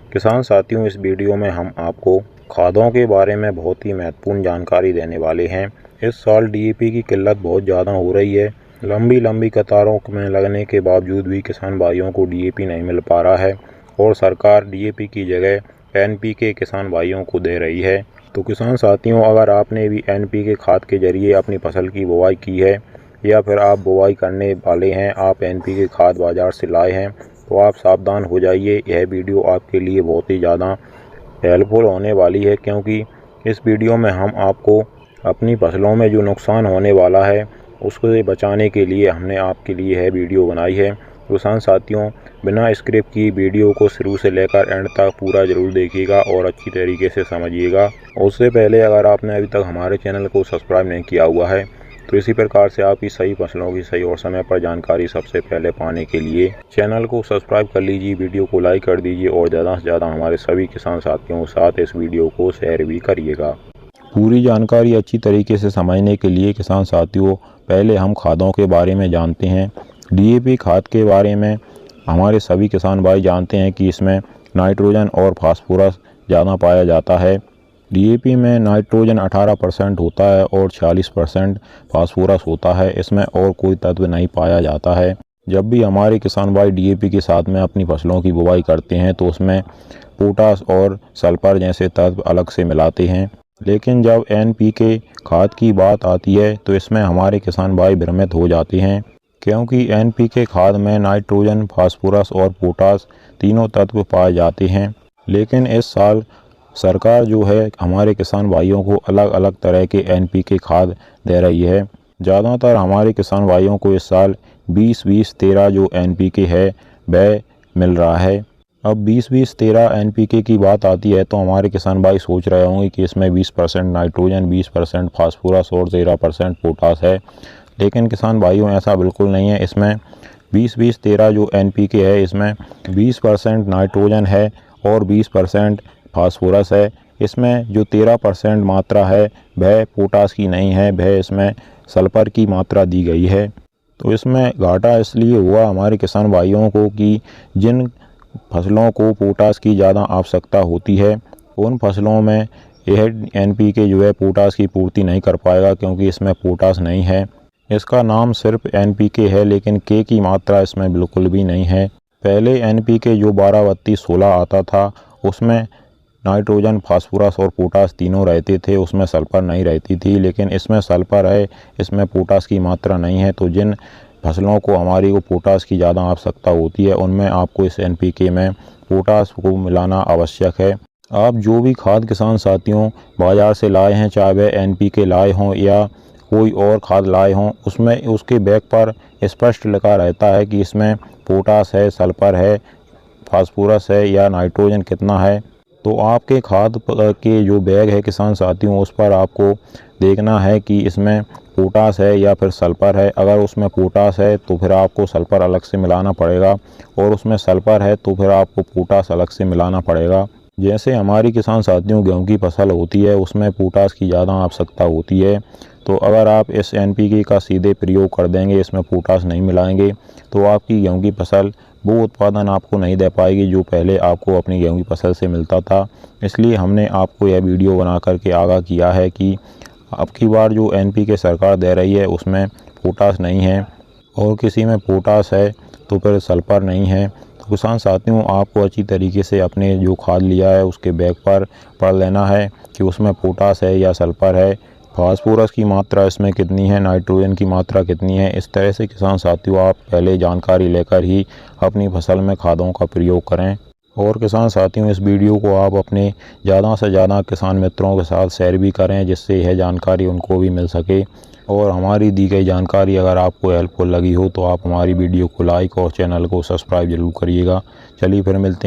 किसान साथियों, इस वीडियो में हम आपको खादों के बारे में बहुत ही महत्वपूर्ण जानकारी देने वाले हैं। इस साल डीएपी की किल्लत बहुत ज़्यादा हो रही है। लंबी लंबी कतारों में लगने के बावजूद भी किसान भाइयों को डीएपी नहीं मिल पा रहा है और सरकार डीएपी की जगह एनपीके किसान भाइयों को दे रही है। तो किसान साथियों, अगर आपने भी एनपीके खाद के जरिए अपनी फसल की बुवाई की है या फिर आप बुवाई करने वाले हैं, आप एनपीके खाद बाज़ार से लाए हैं, तो आप सावधान हो जाइए। यह वीडियो आपके लिए बहुत ही ज़्यादा हेल्पफुल होने वाली है, क्योंकि इस वीडियो में हम आपको अपनी फसलों में जो नुकसान होने वाला है उसको बचाने के लिए हमने आपके लिए यह वीडियो बनाई है। किसान साथियों, बिना स्क्रिप्ट की वीडियो को शुरू से लेकर एंड तक पूरा ज़रूर देखिएगा और अच्छी तरीके से समझिएगा। उससे पहले अगर आपने अभी तक हमारे चैनल को सब्सक्राइब नहीं किया हुआ है तो इसी प्रकार से आपकी सही फसलों की सही और समय पर जानकारी सबसे पहले पाने के लिए चैनल को सब्सक्राइब कर लीजिए, वीडियो को लाइक कर दीजिए और ज़्यादा से ज़्यादा हमारे सभी किसान साथियों के साथ इस वीडियो को शेयर भी करिएगा। पूरी जानकारी अच्छी तरीके से समझने के लिए किसान साथियों, पहले हम खादों के बारे में जानते हैं। डीएपी खाद के बारे में हमारे सभी किसान भाई जानते हैं कि इसमें नाइट्रोजन और फास्फोरस ज़्यादा पाया जाता है। डीएपी में नाइट्रोजन 18% होता है और 46% फास्फोरस होता है। इसमें और कोई तत्व नहीं पाया जाता है। जब भी हमारे किसान भाई डीएपी के साथ में अपनी फसलों की बुवाई करते हैं तो उसमें पोटास और सल्फर जैसे तत्व अलग से मिलाते हैं, लेकिन जब एनपीके खाद की बात आती है तो इसमें हमारे किसान भाई भ्रमित हो जाते हैं, क्योंकि एनपीके खाद में नाइट्रोजन, फास्फोरस और पोटास तीनों तत्व पाए जाते हैं। लेकिन इस साल सरकार जो है हमारे किसान भाइयों को अलग अलग तरह के एनपीके खाद दे रही है। ज़्यादातर हमारे किसान भाइयों को इस साल 20-20-13 जो एनपीके है वह मिल रहा है। अब 20-20-13 एनपीके की बात आती है तो हमारे किसान भाई सोच रहे होंगे कि इसमें 20% नाइट्रोजन, 20% फास्फोरस और 13% पोटास है। लेकिन किसान भाइयों, ऐसा बिल्कुल नहीं है। इसमें 20-20-13 जो एनपीके है इसमें 20% नाइट्रोजन है और 20% फास्फोरस है। इसमें जो 13% मात्रा है वह पोटास की नहीं है, वह इसमें सल्फर की मात्रा दी गई है। तो इसमें घाटा इसलिए हुआ हमारे किसान भाइयों को कि जिन फसलों को पोटास की ज़्यादा आवश्यकता होती है उन फसलों में यह एनपीके जो है पोटास की पूर्ति नहीं कर पाएगा, क्योंकि इसमें पोटास नहीं है। इसका नाम सिर्फ एनपीके है, लेकिन के की मात्रा इसमें बिल्कुल भी नहीं है। पहले एनपीके जो 12-32-16 आता था उसमें नाइट्रोजन, फास्फोरस और पोटास तीनों रहते थे, उसमें सल्फर नहीं रहती थी। लेकिन इसमें सल्फर है, इसमें पोटास की मात्रा नहीं है। तो जिन फसलों को हमारी को पोटास की ज़्यादा आवश्यकता होती है उनमें आपको इस एनपीके में पोटास को मिलाना आवश्यक है। आप जो भी खाद किसान साथियों बाज़ार से लाए हैं, चाहे वह एनपीके लाए हों या कोई और खाद लाए हों, उसमें उसके बैग पर स्पष्ट लिखा रहता है कि इसमें पोटास है, सल्फर है, फास्फोरस है या नाइट्रोजन कितना है। तो आपके खाद के जो बैग है किसान साथियों, उस पर आपको देखना है कि इसमें पोटास है या फिर सल्फर है। अगर उसमें पोटास है तो फिर आपको सल्फर अलग से मिलाना पड़ेगा और उसमें सल्फर है तो फिर आपको पोटास अलग से मिलाना पड़ेगा। जैसे हमारी किसान साथियों गेहूं की फसल होती है उसमें पोटास की ज़्यादा आवश्यकता होती है, तो अगर आप इस एनपीके का सीधे प्रयोग कर देंगे, इसमें पोटास नहीं मिलाएंगे, तो आपकी गेहूं की फसल वो उत्पादन आपको नहीं दे पाएगी जो पहले आपको अपनी गेहूं की फसल से मिलता था। इसलिए हमने आपको यह वीडियो बना करके आगाह किया है कि अब की बार जो एनपीके सरकार दे रही है उसमें पोटास नहीं है और किसी में पोटास है तो फिर सल्फर नहीं है। तो किसान साथियों, आपको अच्छी तरीके से अपने जो खाद लिया है उसके बैग पर पढ़ लेना है कि उसमें पोटास है या सल्फर है, फास्फोरस की मात्रा इसमें कितनी है, नाइट्रोजन की मात्रा कितनी है। इस तरह से किसान साथियों आप पहले जानकारी लेकर ही अपनी फसल में खादों का प्रयोग करें। और किसान साथियों, इस वीडियो को आप अपने ज़्यादा से ज़्यादा किसान मित्रों के साथ शेयर भी करें, जिससे यह जानकारी उनको भी मिल सके। और हमारी दी गई जानकारी अगर आपको हेल्पफुल लगी हो तो आप हमारी वीडियो को लाइक और चैनल को सब्सक्राइब जरूर करिएगा। चलिए फिर मिलते हैं।